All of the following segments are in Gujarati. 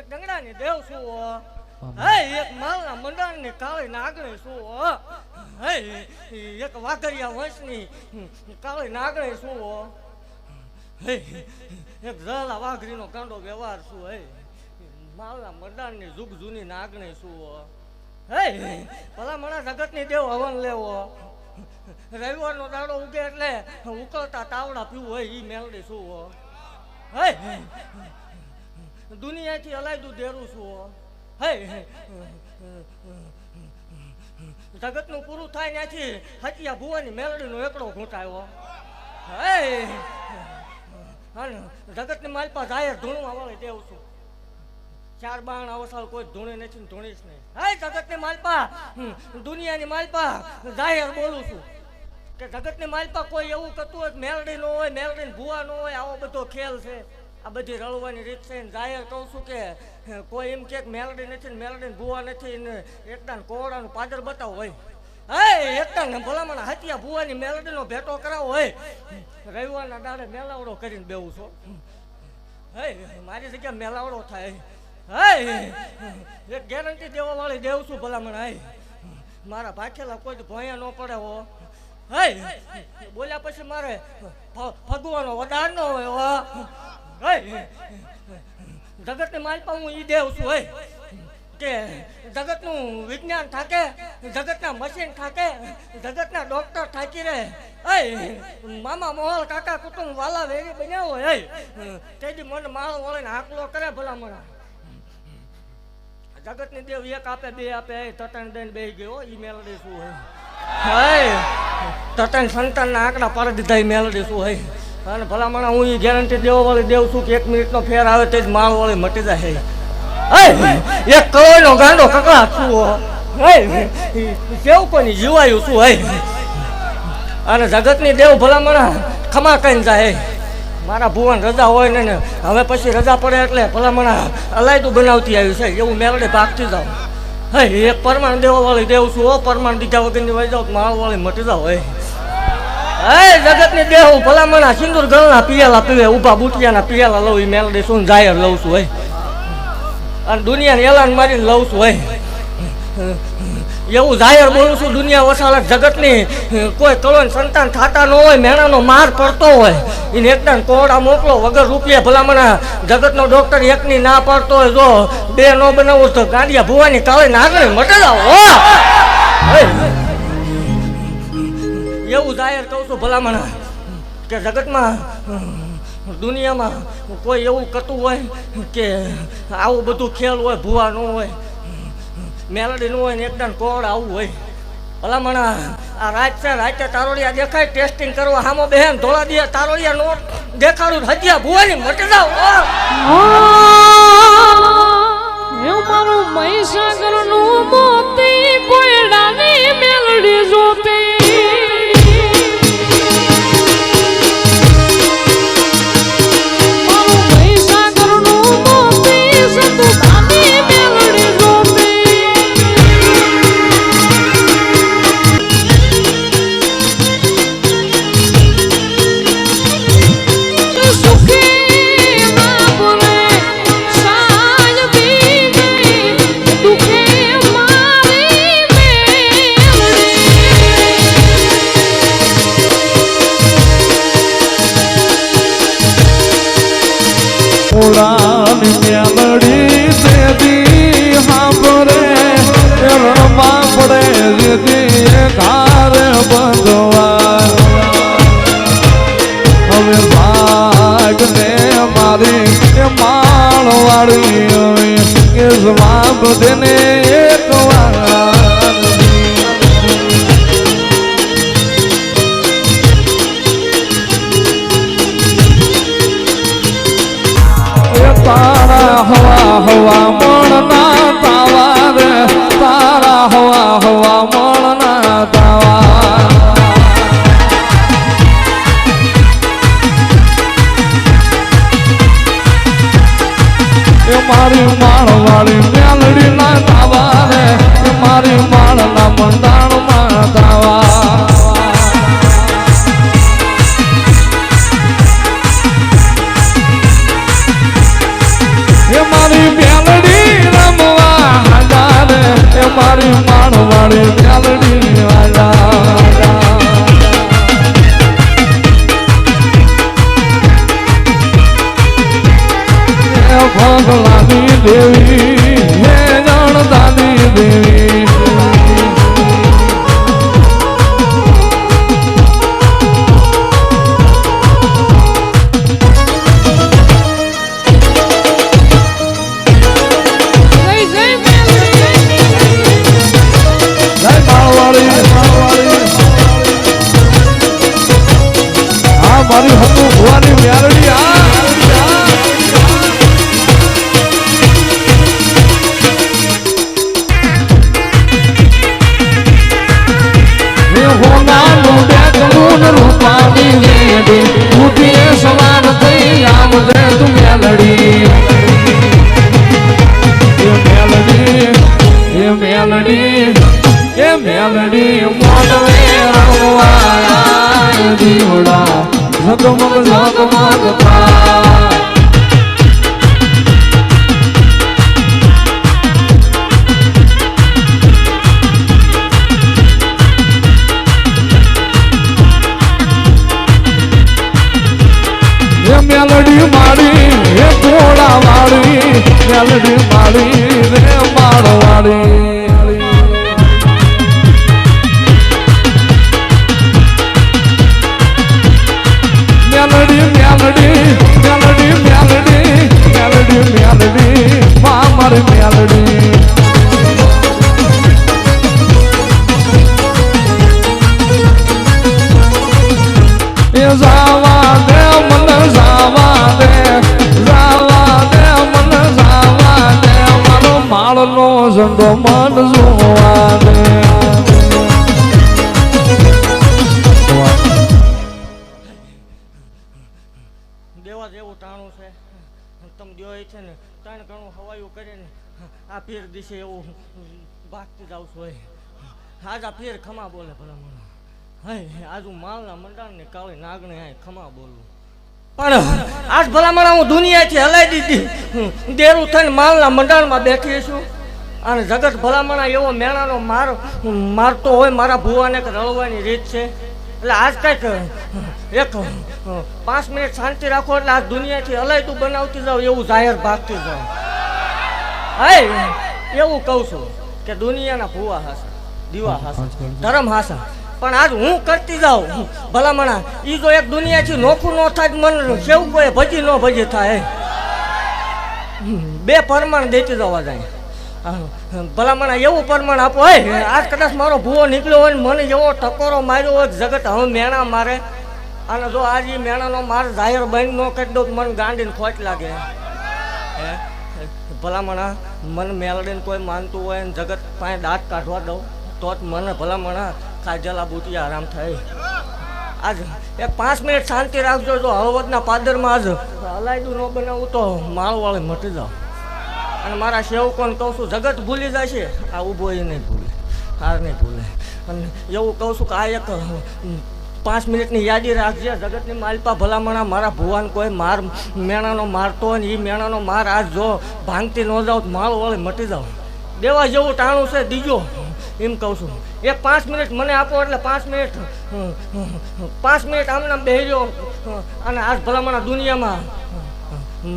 ડંગડાની દેવ શું હે એક માલના મંડાણની કાળી નાગણી શું હે એક વાઘરિયા વંશની કાળી નાગણી શું હે એક ઝાલા વાઘરીનો ગાંડો વ્યવહાર શું હે માલના મંડાણની જુગ જૂની નાગણી શું હે ભલા મણા જગતની દેવ હવન લેવો રવિવારનો દાડો ઉગે એટલે ઉકળતા તાવડા પીવું હોય ઈ મેલડી શું હે દુનિયાથી અલાયદું દેરું શું હે જગતનું પૂરું થાય ત્યાંથી હતિયા ભુવાની મેલડીનો એકડો ઘૂંટાયો હે જગતની માલપા જાહેર ધૂણવા વાળી દેવ છું ચાર બાણ અવસાળ કોઈ ધૂણે નથી ને ધૂણીશ નહીં હે જગતની માલપા દુનિયાની માલપા જાહેર બોલું છું કે જગતની માલપા કોઈ એવું કરતું હોય મેલડી નો હોય મેલડી ભુવા નો હોય આવો બધો ખેલ છે આ બધી રળવાની રીત છે ને જાહેર કહું છું કે કોઈ એમ કે મેલડી નથી ને મેલડી ભુવા નથી ને એકદમ કોવડાનું પાદર બતાવો હોય હે એકદમ ભલામણ હતિયા ભુવાની મેલડીનો ભેટો કરાવો હોય રવિવારના દાડે મેલાવડો કરીને બેવું છો હે મારી જગ્યા મેલાવડો થાય હે એક ગેરંટી દેવા વાળી દેવ છું ભલામણ હે મારા ભાખેલા કોઈ ભોયા ન પડે હો હે બોલ્યા પછી મારે ભગવાનો વદાર ન હોય હે જગતની માલપા હું ઈ દેવ છું હે કે જગતનું વિજ્ઞાન થાકે જગતના મશીન થાકે જગતના ડોક્ટર થાકી રહે હે મામા મોહલ કાકા કુટુંબ વાલા વેરી બન્યા હોય હે તેથી મને માળો વળીને હાકલો કરે ભલામણા જગતની દેવ એક આપે બે આપે તટણ દઈને બે ગયો ઈ મેલડી શું હે તટણ સંતાનના આંકડા પાડી દીધા ઈ મેલડી શું હે અને ભલામણા હું ઈ ગેરંટી દેવા વાળી દેવ છું કે 1 મિનિટનો ફેર આવે તે જ માળ વાળી મટી જાય હે એક કરોડનો ગાંડો કકડા શું હે કેવું કોની જીવાયું શું હે અને જગતની દેવ ભલામણા ખમા કઈને જાય મારા ભુવન રજા હોય ને હવે પછી રજા પડે એટલે ભલામણા અલાયદું બનાવતી આવ્યું છે એવું મેલડે ભાગતી જાવ હે એક પરમાણ દેવા વાળી દેવ છું પરમાણ દીધા વગરની વહી જાવ માળ વાળી મટી જાવ હે જગતની દેવ ભલામણા સિંદૂર ગળના પિયાલા પીવે ઉભા બુટિયાના પિયાલા લઉં એ મેલડી શું જાહેર લઉં છું હે અને દુનિયાને એલાન મારીને લઉં છું હે એવું જાહેર બોલું છું દુનિયા વસાળક જગતની કોઈ કળોન સંતાન થતા ન હોય મેણાનો માર પડતો હોય એને એકદમ કોડા મોકલો વગર રૂપિયા ભલામણા જગતનો ડોક્ટર એકની ના પડતો હોય જો બે ન બનાવું તો ગાંડિયા ભુવાની કાળી નાગણી મટે જાવ એવું જાહેર કહું છું ભલામણા કે જગતમાં દુનિયામાં કોઈ એવું કરતું હોય કે આવું બધું ખેલ હોય ભુવા ન હોય મેલડી નું હોય ને એકદમ કોડ આવું હોય ભલામણા આ રાત છે રાતે તારોડિયા દેખાય ટેસ્ટિંગ કરવા હામો બહેન ધોળા દે તારોડિયા નો દેખાડું હજ્યા ભુવાની મટી જાવ મારું મહીસાગરનું મોતી કોયડાની મેલડી જોતી મેલડી દેદી હાંભરે રણમાં પડે દીદી ઘાર બંધવા હવે ભાગ ને મારી માળ વાળી કે જવાબ દેને એક વાર તારા હવા હવા મણના તાવા રે તારા હવા હવા મણના તાવા એ મારી માળ વાળી મેલડી ના તાવા રે મારી માળ ના મંડાણ માં તાવા મારી મેલડી પગલાની દેવી હે જાણતાની દેવી મારી હતુ ભુવાની મ્યારડી હોનાનું ડેકલું રૂપાની લેડી ઉઠીએ સવાર થઈ આવજે તું મ્યાલડી એ મેલડી મોડવે રવાયા દીવડા ઝગમગ ઝગમગ થાય એ મેલડી મારી એ ઘોડા વાળી મેલડી મારી રે માળવાળી મેલડી મેલડી મેલડી મેલડી મેલડી મેલડી માં મારી મેલડી એ જાવા દે મને જાવા દે મને જાવા દે મારો માળનો ઝંડો મન જોવા દે દેવા જેવું ટાણું છે તમે દો એ છે ને ત્રણ ઘણું હવાયું કરીને આ પીર દિશે એવું ભાગતી જાવ છું આજ આ પીર ખમા બોલે ભલા મને હાય આજ હું માલના મંડાણ ને કાળે નાગને હાય ખમા બોલું પણ આજ ભલામણ હું દુનિયાથી હલાઈ દીધી દેરું થઈને માલના મંડાણમાં બેઠી છું અને જગત ભલામણા એવો મેણાનો મારતો હોય મારા ભુવાને કે રળવાની રીત છે એટલે આજ કંઈક એક 5 મિનિટ શાંતિ રાખો એટલે આ દુનિયાથી હલાયતું બનાવતી જાવ એવું જાહેર ભાગતી જાવ હાય એવું કહું છું કે દુનિયાના ભુવા હાસા દીવા હાસા ધર્મ હાસા પણ આજ હું કરતી જાઉં ભલામણા એ જો એક દુનિયાથી નોખું ન થાય મન કેવું કોઈ ભજી ન ભજી થાય બે પરમાણ દેતી જવા જાય ભલામણા એવું પરમાણ આપો હોય આજ કદાચ મારો ભૂવો નીકળ્યો હોય ને મને એવો ટકોરો માર્યો હોય જગત હવે મેણા મારે અને જો આજ એ મેણાનો માર જાહેર બંધ ન કરી દો મને ગાંડીને ખોટ લાગે ભલામણા મને મેલડીને કોઈ માનતું હોય ને જગત પાસે દાંત કાઢવા દઉં તો જ મને ભલામણા કાજલા બુટી આરામ થાય આજ એક 5 મિનિટ શાંતિ રાખજો જો હળવદના પાદરમાં આજ હલાયદું ન બનાવું તો માળવાળે મટી જાવ અને મારા સેવકોને કહું છું જગત ભૂલી જાય છે આ ઊભો એ નહીં ભૂલે હાર નહીં ભૂલે અને એવું કહું છું કે આ એક 5 મિનિટની યાદી રાખજે જગતની માલપા ભલામણા મારા ભુવાન કોઈ માર મેણાનો મારતો હોય ને એ મેણાનો માર આજ જો ભાંગતી ન જાવ તો માળવાળે મટી જાવ દેવા જેવું ટાણું છે દીજો એમ કહું છું એક 5 મિનિટ મને આપો એટલે 5 મિનિટ આમને બેહી રહ્યો અને આજ ભલામણા દુનિયામાં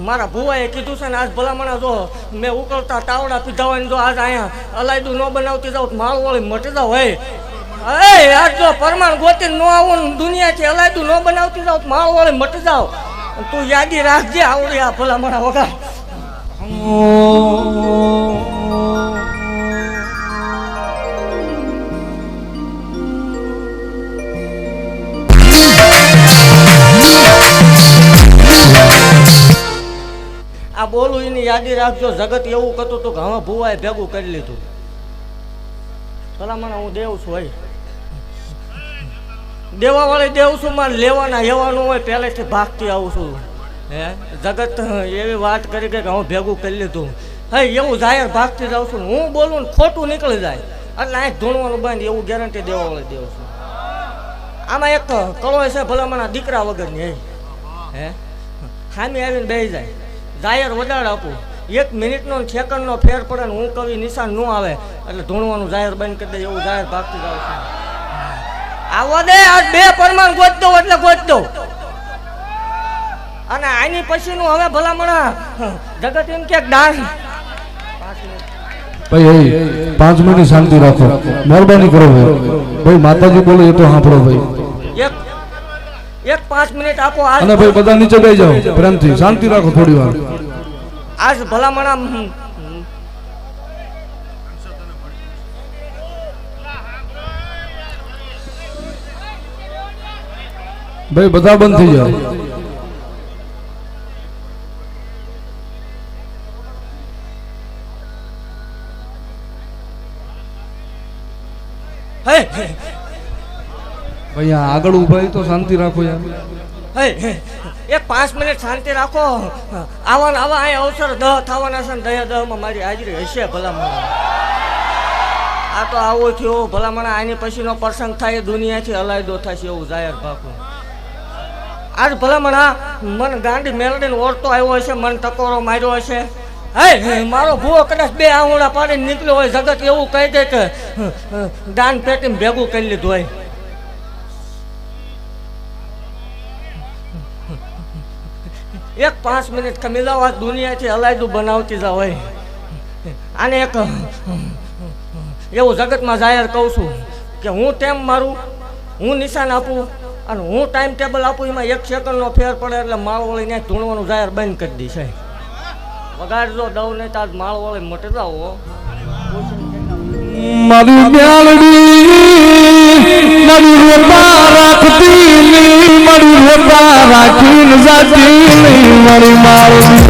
મારા ભુવાએ કીધું છે ને આજ ભલામણા જો મેં ઉકળતા તાવડા પીધા હોય ને જો આજ અહીંયા અલાયદું ન બનાવતી જાવ માળવાળી મટી જાવ હે આજ જો પરમાણ ગોતી ન આવું ને દુનિયાથી અલાયદું ન બનાવતી જાવ માળવાળી મટી જાવ તું યાદી રાખજે આવડી આ ભલામણા વગર આ બોલું એની યાદી રાખજો જગત એવું કરતું હતું કે હવે ભુવાએ ભેગું કરી લીધું ભલામણ હું દેવ છું ભાઈ દેવા વાળી દેવ છું મારે લેવાના હેવાનું હોય પહેલેથી ભાગતી આવું છું હે જગત એવી વાત કરી કે હું ભેગું કરી લીધું હે એવું જાહેર ભાગતી જાઉં છું હું બોલું ને ખોટું નીકળી જાય એટલે અહીં ધૂણવાનું બંધ એવું ગેરંટી દેવા વાળી દેવ છું આમાં એક કળો છે ભલામણા દીકરા વગરની હે ખામી આવીને બેસી જાય જાહેર વડાડ આપું 1 મિનિટનો સેકન્ડનો ફેર પડે ને હું કવિ નિશાન ન આવે એટલે ધૂણવાનું જાહેર બંધ કરી દે એવું જાહેર ભાગતી જાવ છું આવો દે આજ 2 પરમાણ ગોત દો એટલે ગોત દો અને આની પછીનું હવે ભલામણા જગત એમ કે ડાન્સ ભાઈ 5 મિનિટ શાંતિ રાખો, મહેરબાની કરો ભાઈ માતાજી બોલે એ તો સાંભળો ભાઈ. એક 5 મિનિટ આપો આજ. અને ભાઈ બધા નીચે બેસી જાઓ પ્રેમથી, શાંતિ રાખો થોડી વાર. આજ ભલામણા ભાઈ બધા બંધ થઈ જાઓ. ભાઈ આગળ ઉભા તો શાંતિ રાખો યાર. એક 5 મિનિટ શાંતિ રાખો. આવા અહીં અવસર 10 થવાના છે ને 10 માં મારી હાજરી હશે ભલામણા. આ તો આવો થયો ભલામણા. આની પછીનો પ્રસંગ થાય દુનિયાથી અલાયદો થશે એવું જાહેર ભાગું. આજ ભલામણા મન ગાંડી મેલડીને ઓળતો આવ્યો હશે, મન ટકોરો માર્યો હશે. મારો ભૂવો કદાચ 2 આંગળા પાડીને નીકળ્યો હોય, જગત એવું કહી દે કે દાન પેટીને ભેગું કરી લીધું હોય. એક 5 મિનિટ કમીલાવ આ દુનિયાથી અલાયદું બનાવતી જાવ હોય. આને એક એવું જગતમાં જાહેર કહું છું કે હું ટેમ મારું, હું નિશાન આપું અને હું ટાઈમ ટેબલ આપું, એમાં 1 સેકન્ડનો ફેર પડે એટલે માળવળીને ધૂણવાનું જાહેર બંધ કરી દેશે. વગાડજો દઉં નહીં તાર માળવળી મટી જાઓ. મારી મ્યાલડી મારી રોપા રાખતી ની, મારી રોપા રાખીને જાતી ની, મારી માળડી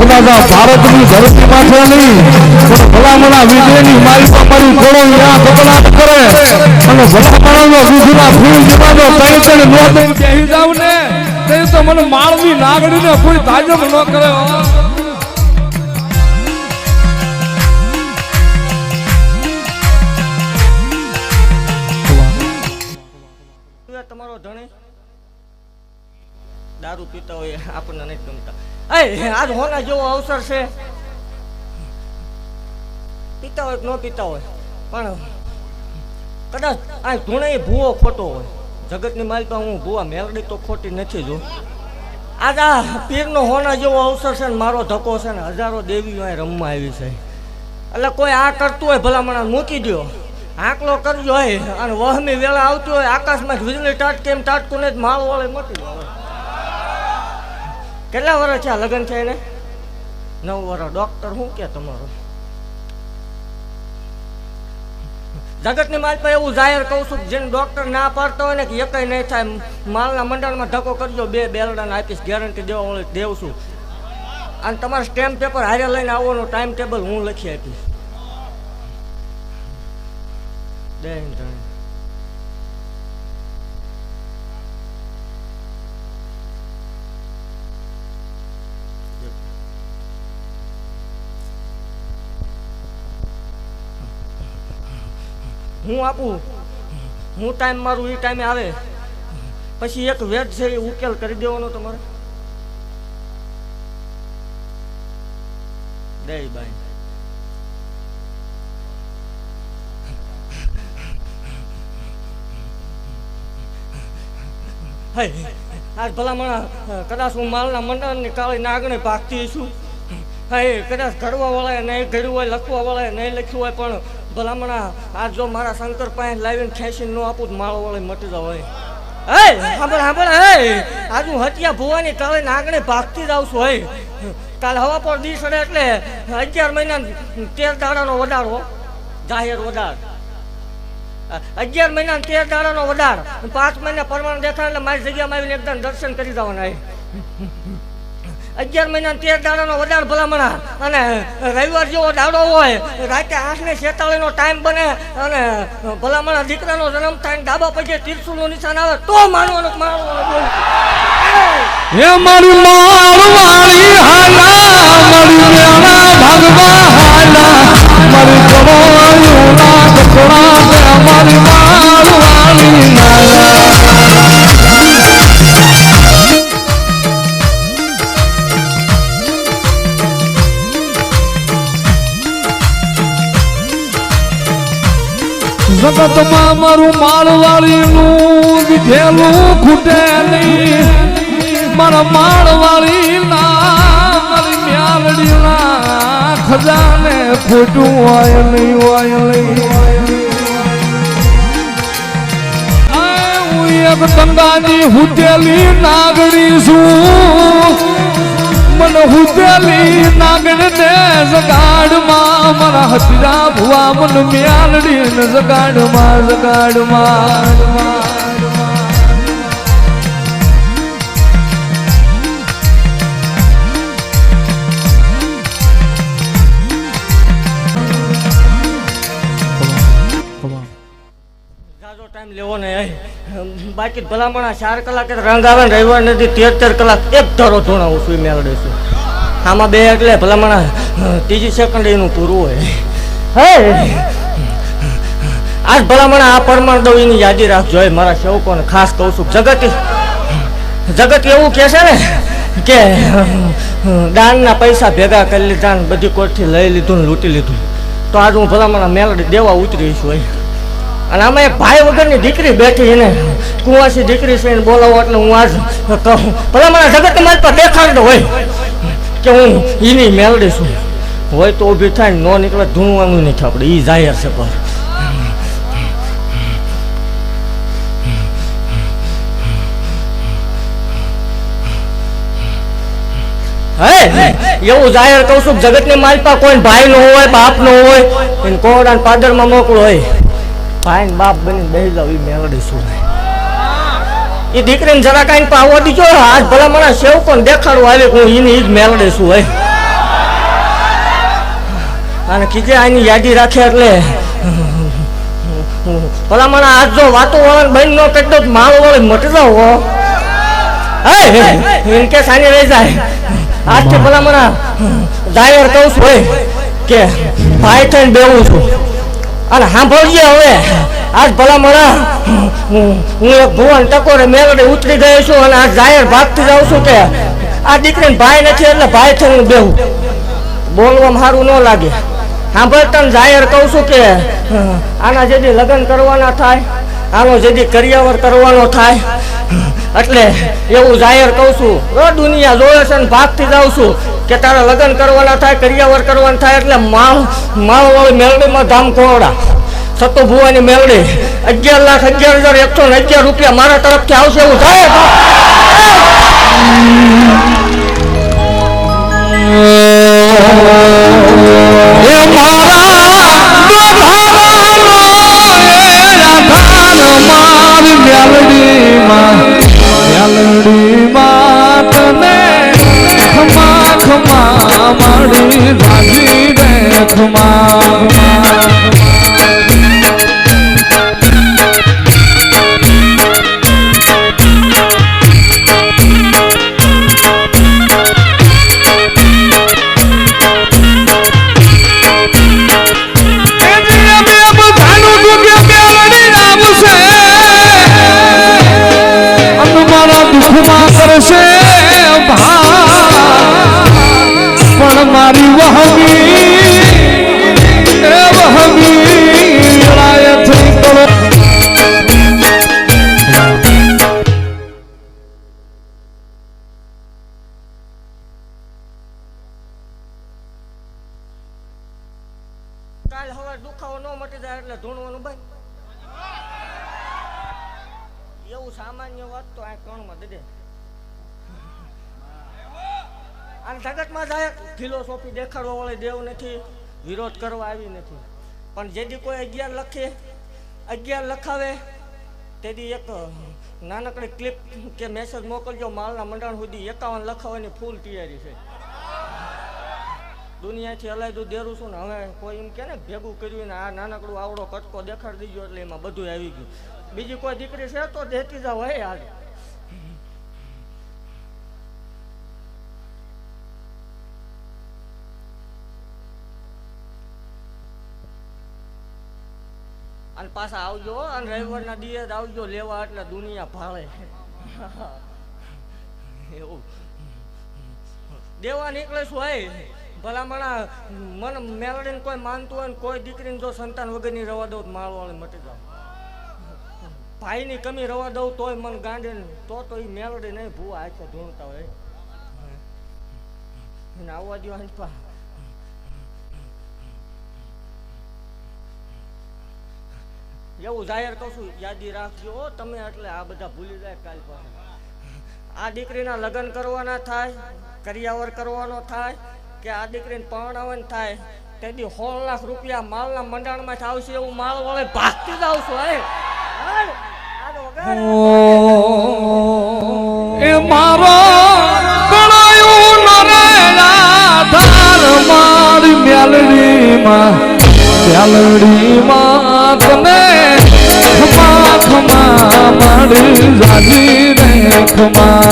નાગણી ભારતની ધરતીમાં છે નહીં પણ ભલામણા વિજયની મારી મારી થોડો ત્યાં કપડાટ કરે અને ભલામણાનો વિધુના ફૂલ જવાનો તણ નો દઈને બેહી જાવ ને તે તો મને માળવી નાગડીને કોઈ તાજબ ન કરે. તમારો ધણી દારૂ પીતા હોય આપણને નથી ગમતા. આજ હોના જેવો અવસર છે, પીતા હોય કે ન પીતા હોય પણ કદાચ આ ધૂણે ભૂવો ખોટો હોય. જગતની માલિકા હું ભૂવા મેલડી તો ખોટી નથી જો. આજ આ પીરનો હોના જેવો અવસર છે ને મારો ધક્કો છે ને હજારો દેવીઓ અહીં રમવા આવી છે. એટલે કોઈ આ કરતું હોય ભલામણા મૂકી દો, આંકલો કરજો હોય અને વહમી વેળા આવતી હોય આકાશમાં વીજળી ટાટકે એમ ટાટકું ને માળ વળે મટી જાય. કેટલા વર્ષ છે લગ્ન છે એને? 9 વર્ષ. ડોક્ટર શું કે તમારો? જગતની માલ પર એવું જાહેર કહું છું જેને ડોક્ટર ના પાડતા હોય ને કે એકય નહીં થાય, માલના મંડળમાં ધક્કો કરજો, 2 બેલડાને આપીશ, ગેરંટી દેવા દેવું છું. અને તમારે સ્ટેમ્પ પેપર હારે લઈને આવવાનું, ટાઈમ ટેબલ હું લખી આપીશ. હું આપું, હું ટાઈમ મારું એ ટાઈમે આવે પછી એક વેદ છે એ ઉકેલ કરી દેવાનો તમારે. દે બાઈ આજ ભલામણા કદાચ હું માલના મંડળની કાળી નાગણી ભાગતી છું. કદાચ ઘડવા વાળાએ નહીં ઘડ્યું હોય, લખવા વાળાએ નહીં લખ્યું હોય, પણ ભલામણા આજ જો મારા શંકર પાસે લાવીને ખેંચીને ન આપું તો માળો વાળે મટી જાવ. આજ હું હટિયા ભુવાની કાળી નાગણી ભાગતી જ આવું છું. કાલ હવા પર દી સડે એટલે 11 મહિના 13 દાડાનો વડાડો જાહેર વડાડ. 11 મહિના 13 દાડાનો વડાડ, 5 મહિના પરમાણ દેખાય એટલે મારી જગ્યામાં આવીને એકદમ દર્શન કરી જવાના. 11 મહિના 13 દાડાનો વધારે ભલામણા અને રવિવાર જેવો દાડો હોય રાતે 8:46 નો ટાઈમ બને અને ભલામણા દીકરાનો જન્મ થાય ને ડાબા પગે ત્રિશુલનું નિશાન આવે તો માનવાનું માનવાનું હે મારી મારવાળી હાલા મારી મેણા ભગવા હાલા મારી કરોયુના કપડા દે મારી મારવાળી હાલા જગતમાં મારું માળવાળીનું દીધેલું ખૂટે નહીં મારા માળવાળી ના મારી મ્યાલડી ના ખજાને ખોટું હોય નહીં હું એક ગંગાની હુતેલી નાગડી છું મને હુતેલી નાગણ ને જગાડમાં મારા હતીરા ભુવા મન મ્યાલડી ને જગાડમાં જાજો ટાઈમ લેવો ને બાકી ભલામણા 4 કલાક રંગ આવે ને રવિવાર નથી 13 કલાક એક ધારો ધોણાવું છું મેળડે છું આમાં 2 એટલે ભલામણા 3જી સેકન્ડ એનું પૂરું હોય હે આજ ભલામણા આ પરમાણ દવીની યાદી રાખજો મારા સેવકોને ખાસ કહું છું જગત એવું કહે છે ને કે દાનના પૈસા ભેગા કરી લીધા ને બધી કોઈથી લઈ લીધું ને લૂંટી લીધું તો આજ હું ભલામણા મેળડે દેવા ઉતરી છું અને આમાં એક ભાઈ વગરની દીકરી બેઠી એને કુંવાસી દીકરી છે એને બોલાવો એટલે હું આજ કહું ભલામણા જગત મારી પર દેખાડતો હોય કે હું એની મેળડી છું હોય તો ઊભી થાય ન નીકળે ધૂણવાનું નથી આપણે એ જાહેર છે પર હે એવું જાહેર કહું છું જગતની માલપા કોઈ ભાઈ નો હોય બાપ નો હોય એને કોરડા પાદરમાં મોકલો હોય ભાઈ ને બાપ બની બેસી જાવ એ મેળડી શું એ દીકરીને જરા કાંઈ પાવો દીજો આજ ભલા મને સેવ પણ દેખાડવું આવે હું એની જ મેળડે છું હોય અને કીધે આની યાદી રાખે એટલે ભલા મને આજ જો વાતો વાળા બંધ ન કરી દો માળો વાળે મટી જાવ હે કે સાની રહી જાય આજથી ભલા મને જાહેર કહું છું હોય કે ભાઈ થઈને બેવું છું અને સાંભળીએ હવે આજ ભલા મળા હું એક ભુવન ટકોરે મેળડે ઉતરી ગયો છું અને આજ જાહેર ભાગતી જાઉં છું કે આ દીકરીને ભાઈ નથી એટલે ભાઈ થઈને બેહું બોલવામાં સારું ન લાગે સાંભળતા જાહેર કહું છું કે આના જેથી લગ્ન કરવાના થાય આનો જેથી કરિયાવર કરવાનો થાય એટલે એવું જાહેર કહું છું દુનિયા જોવે છે ને ભાગતી જાઉં છું કે તારા લગ્ન કરવાના થાય કરિયાવર કરવાના થાય એટલે માળવાળી મેળડીમાં ધામ કોરડા સતો ભુવાની મેળડી 11,11,111 રૂપિયા મારા તરફથી આવશે એવું જાહેર પણ મારી વહમી રાય થઈ કરો કાલ હવે દુખાવો ન મટી જાય એટલે ધૂણવાનું બંધ એવું સામાન્ય વાત તો આ કણમાં દે અને જગતમાં જાય ફિલોસોફી દેખાડવા વાળી દેવ નથી વિરોધ કરવા આવી નથી પણ જેથી કોઈ 11 લખે 11 લખાવે તેથી એક નાનકડી ક્લિપ કે મેસેજ મોકલજો, માલના મંડાણ સુધી 51 લખાવવાની ફૂલ તૈયારી છે. દુનિયાથી અલાયદું દેરું છું ને હવે કોઈ એમ કે ને ભેગું કર્યું ને આ નાનકડું આવડો કટકો દેખાડી દીધો એટલે એમાં બધું આવી ગયું. બીજી કોઈ દીકરી છે તો દેતી જાવ હે યાર. અને પાછા આવજો અને રવિવારના દિવસ આવજો લેવા, એટલે દુનિયા ભાળે. એવું દેવા નીકળે શું હોય ભલામણા. મને મેલડીને કોઈ માનતું હોય ને કોઈ દીકરીને જો સંતાન વગરની રવા દઉં માળવાળી મટી જાવ. ભાઈની કમી રવા દઉં તોય મને ગાંડે તો એ મેલડી નહીં ભૂવા આખે ધૂણતા હોય. એને આવવા દો હંપા. એવું જાહેર કહું છું, યાદી રાખજો તમે, એટલે આ બધા ભૂલી જાય કાલ પાસે. આ દીકરીના લગ્ન કરવાના થાય, કરિયાવર કરવાનો થાય કે આ દીકરીને પરણાવવાનું થાય, તેથી 16 લાખ રૂપિયા માલના મંડાણમાં આવશે. એવું માલ વળે ભાગતી જ આવશું. એ મારો ગણાયું નરે આધાર મારી મેલડીમાં તને ખમા ખમા મારી જાજી રે ખમા.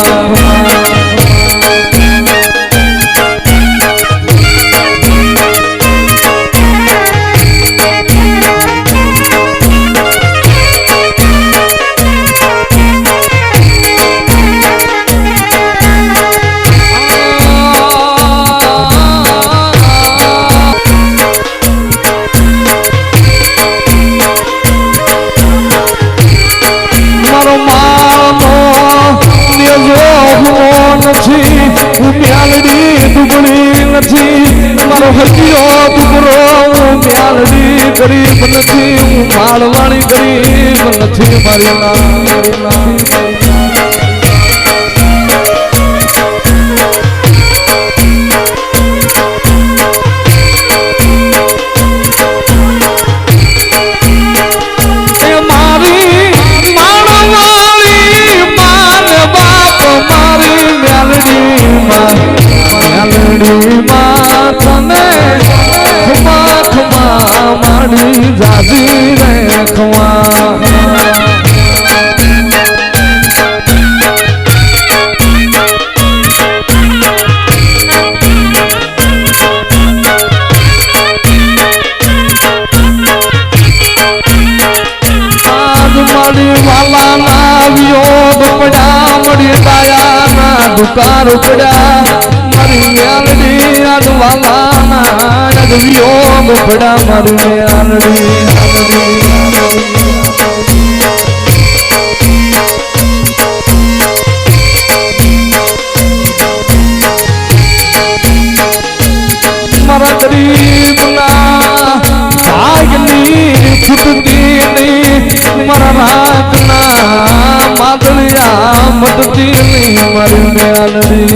ગરીબ નથી હું માળવાળી ગરીબ નથી મારી જાજી રે ખવા. મારી વાલાના વિયોગ પડ્યા, મળી દાયાના દુકાર પડ્યા, મારી મેલડી આજ વાલાના આજ વિયોગ પડ્યા, મારી મેલડી. મારા ગરીબના ભાગની છૂટતી નહીં, મારા રાતના માદળિયા મટતી નહીં, મારી મેલડી.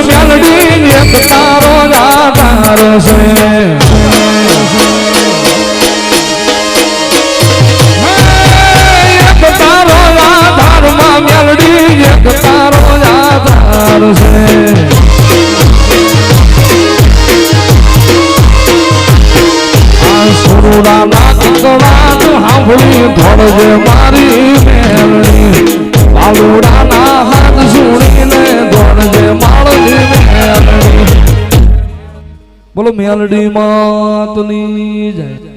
મેલડી એક તારો આધાર છે, એક તારો આધાર માં મેલડી એક તારો આધાર છે. આ સુરુડા ના કંગણા સાંભળી ધોળજે મારી મેલડી, બાલુડા ના હાથ સુણીને ધોળજે માળજી મેલડી. બોલો મેલડી માતની જય.